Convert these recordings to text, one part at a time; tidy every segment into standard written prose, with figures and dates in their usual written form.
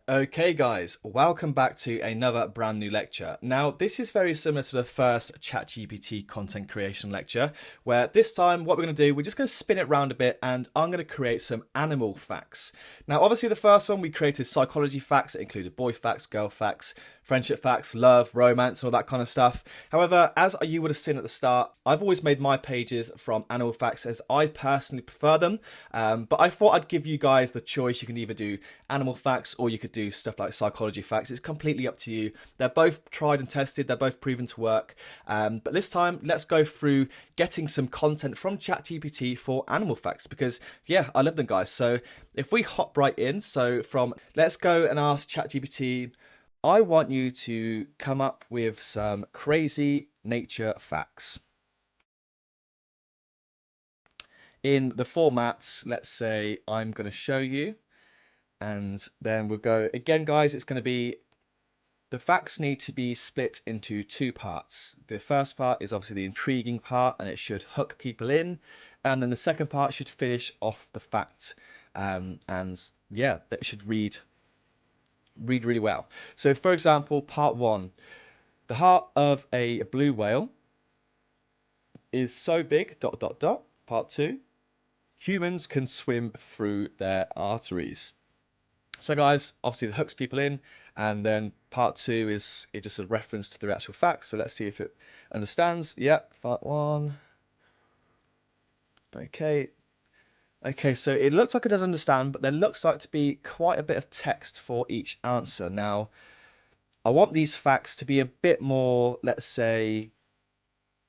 Okay guys, welcome back to another brand new lecture. Now this is very similar to the first ChatGPT content creation lecture, where this time what we're going to do, we're just going to spin it around a bit and I'm going to create some animal facts. Now obviously the first one we created psychology facts. It included boy facts, girl facts, friendship facts, love, romance, all that kind of stuff. However, as you would have seen at the start, I've always made my pages from animal facts as I personally prefer them. But I thought I'd give you guys the choice. You can either do animal facts or you could do stuff like psychology facts. It's completely up to you. They're both tried and tested. They're both proven to work. But this time, let's go through getting some content from ChatGPT for animal facts because, yeah, I love them, guys. So if we hop right in, let's go and ask ChatGPT, I want you to come up with some crazy nature facts. In the format, let's say I'm going to show you, and then we'll go again, guys. It's going to be the facts need to be split into two parts. The first part is obviously the intriguing part, and it should hook people in, and then the second part should finish off the fact, and yeah, that should read really well. So, for example, part one: the heart of a blue whale is so big. ... Part two: humans can swim through their arteries. So guys, obviously it hooks people in, and then part two is just a reference to the actual facts. So let's see if it understands. Yep, part one. Okay. Okay, so it looks like it does understand, but there looks like to be quite a bit of text for each answer. Now, I want these facts to be a bit more, let's say,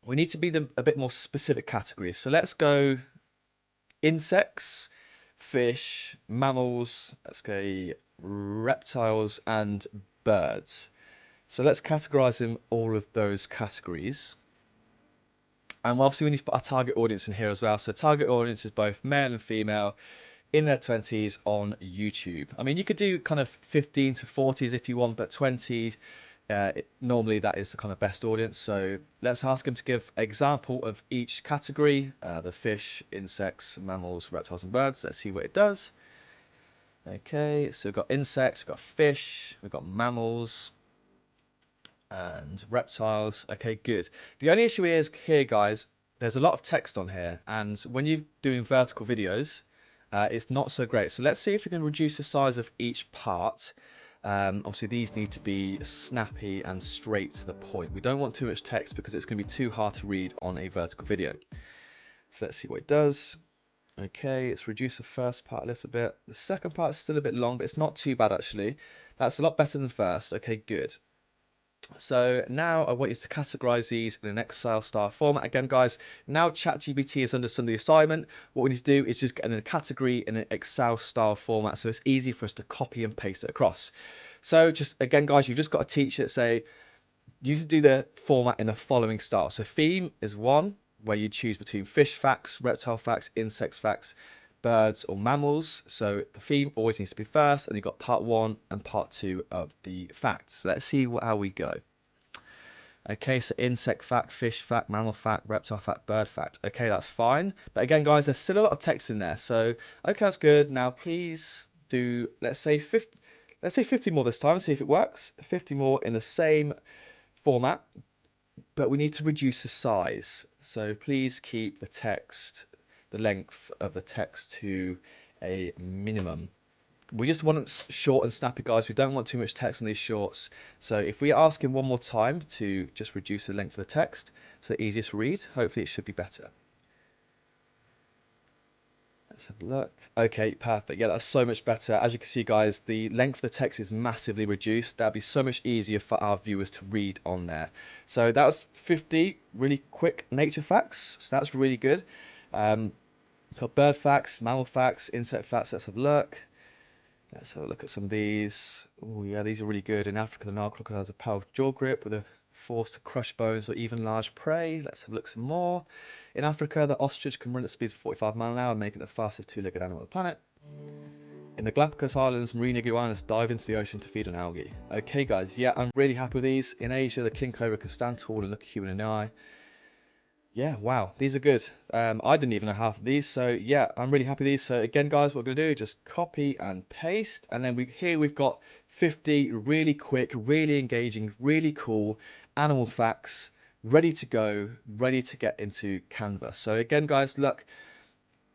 we need to be a bit more specific categories. So let's go insects, fish, mammals, let's go reptiles and birds. So let's categorize them all of those categories. And obviously we need to put our target audience in here as well. So target audience is both male and female in their 20s on YouTube. I mean, you could do kind of 15 to 40s if you want, but 20, normally that is the kind of best audience. So let's ask them to give an example of each category, the fish, insects, mammals, reptiles and birds. Let's see what it does. Okay, so we've got insects, we've got fish, we've got mammals and reptiles. Okay, good. The only issue is here, guys, there's a lot of text on here, and when you're doing vertical videos, it's not so great. So let's see if we can reduce the size of each part. Obviously these need to be snappy and straight to the point. We don't want too much text because it's going to be too hard to read on a vertical video. So let's see what it does. Okay, it's reduced the first part a little bit. The second part is still a bit long, but it's not too bad actually. That's a lot better than the first. Okay, good. So now I want you to categorize these in an Excel style format. Again, guys, now ChatGPT has understood the assignment. What we need to do is just get in a category in an Excel style format so it's easy for us to copy and paste it across. So just again, guys, you've just got to teach it, say, you should do the format in the following style. So theme is one, where you choose between fish facts, reptile facts, insects facts, birds or mammals. So the theme always needs to be first, and you've got part one and part two of the facts. So let's see how we go. Okay, so insect fact, fish fact, mammal fact, reptile fact, bird fact. Okay, that's fine. But again, guys, there's still a lot of text in there. So, okay, that's good. Now, please do, let's say 50 more this time, see if it works. 50 more in the same format, but we need to reduce the size. So please keep the text, the length of the text to a minimum. We just want it short and snappy, guys. We don't want too much text on these shorts. So if we ask him one more time to just reduce the length of the text so easier to read, hopefully it should be better. Let's have a look. Okay, perfect. Yeah, that's so much better. As you can see, guys, the length of the text is massively reduced. That'd be so much easier for our viewers to read on there. So that was 50 really quick nature facts. So that's really good. Got bird facts, mammal facts, insect facts. Let's have a look. Let's have a look at some of these. Oh yeah, these are really good. In Africa, the Nile crocodile has a powerful jaw grip with a force to crush bones or even large prey. Let's have a look some more. In Africa, the ostrich can run at speeds of 45 miles an hour, making it the fastest two-legged animal on the planet. In the Galapagos Islands, marine iguanas dive into the ocean to feed on algae. Okay, guys, yeah, I'm really happy with these. In Asia, the king cobra can stand tall and look a human in the eye. Yeah, wow, these are good. I didn't even know half of these, so yeah, I'm really happy with these. So again, guys, what we're gonna do, just copy and paste, and then we've got 50 really quick, really engaging, really cool animal facts ready to go, ready to get into Canva. So again, guys, look,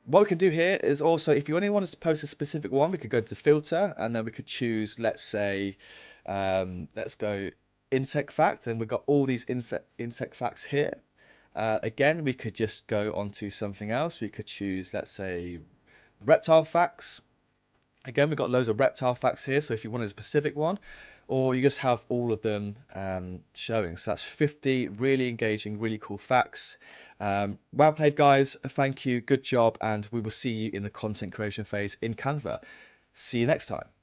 what we can do here is also, if you only want us to post a specific one, we could go to filter, and then we could choose, let's say, let's go insect fact, and we've got all these insect facts here. Again, we could just go on to something else. We could choose, let's say, reptile facts. Again, we've got loads of reptile facts here. So if you want a specific one, or you just have all of them showing. So that's 50 really engaging, really cool facts. Well played, guys. Thank you. Good job. And we will see you in the content creation phase in Canva. See you next time.